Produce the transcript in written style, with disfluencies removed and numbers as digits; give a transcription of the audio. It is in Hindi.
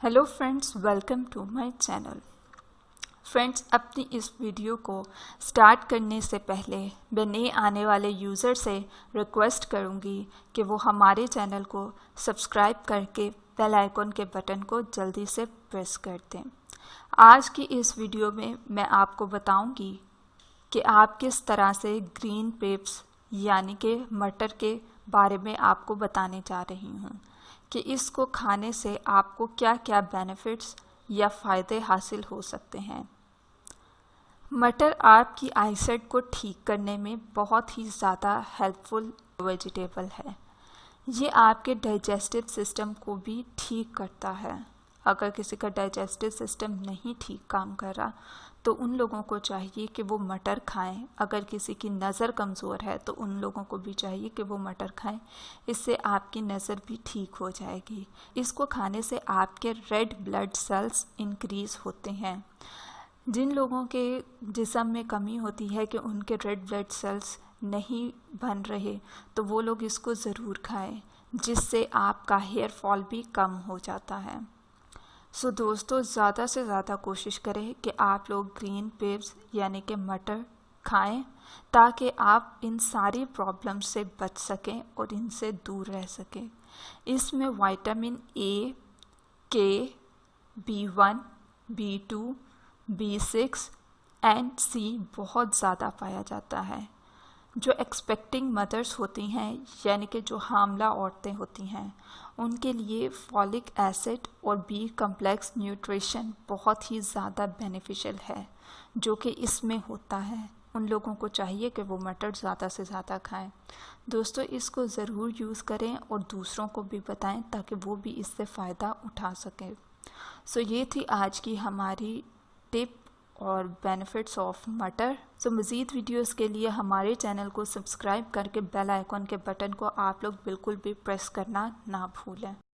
Hello friends, welcome to my channel. Friends, अपनी इस वीडियो को स्टार्ट करने से पहले मैं नए आने वाले यूज़र से रिक्वेस्ट करूंगी कि वो हमारे चैनल को सब्सक्राइब करके बेल आइकन के बटन को जल्दी से प्रेस कर दें। आज की इस वीडियो में मैं आपको बताऊंगी कि आप किस तरह से ग्रीन पेप्स यानी कि मटर के बारे में आपको बताने जा रही हूँ कि इसको खाने से आपको क्या क्या बेनिफिट्स या फ़ायदे हासिल हो सकते हैं। मटर आपकी आईसाइट को ठीक करने में बहुत ही ज़्यादा हेल्पफुल वेजिटेबल है। ये आपके डाइजेस्टिव सिस्टम को भी ठीक करता है। अगर किसी का डाइजेस्टिव सिस्टम नहीं ठीक काम कर रहा तो उन लोगों को चाहिए कि वो मटर खाएं। अगर किसी की नज़र कमज़ोर है तो उन लोगों को भी चाहिए कि वो मटर खाएं। इससे आपकी नज़र भी ठीक हो जाएगी। इसको खाने से आपके रेड ब्लड सेल्स इंक्रीज़ होते हैं। जिन लोगों के जिस्म में कमी होती है कि उनके रेड ब्लड सेल्स नहीं बन रहे तो वो लोग इसको ज़रूर खाएं, जिससे आपका हेयर फॉल भी कम हो जाता है। सो दोस्तों, ज़्यादा से ज़्यादा कोशिश करें कि आप लोग ग्रीन पेप्स यानी कि मटर खाएं ताकि आप इन सारी प्रॉब्लम से बच सकें और इनसे दूर रह सकें। इसमें विटामिन ए, के, B1, B2, B6 एंड सी बहुत ज़्यादा पाया जाता है। जो एक्सपेक्टिंग मदर्स होती हैं यानी कि जो हामला औरतें होती हैं उनके लिए फॉलिक एसिड और बी कम्प्लेक्स न्यूट्रिशन बहुत ही ज़्यादा बेनिफिशियल है जो कि इसमें होता है। उन लोगों को चाहिए कि वो मटर ज़्यादा से ज़्यादा खाएं। दोस्तों, इसको ज़रूर यूज़ करें और दूसरों को भी बताएं ताकि वो भी इससे फ़ायदा उठा सकें। सो ये थी आज की हमारी टिप और बेनिफिट्स ऑफ मटर। सो मज़ीद वीडियोस के लिए हमारे चैनल को सब्सक्राइब करके बेल आइकन के बटन को आप लोग बिल्कुल भी प्रेस करना ना भूलें।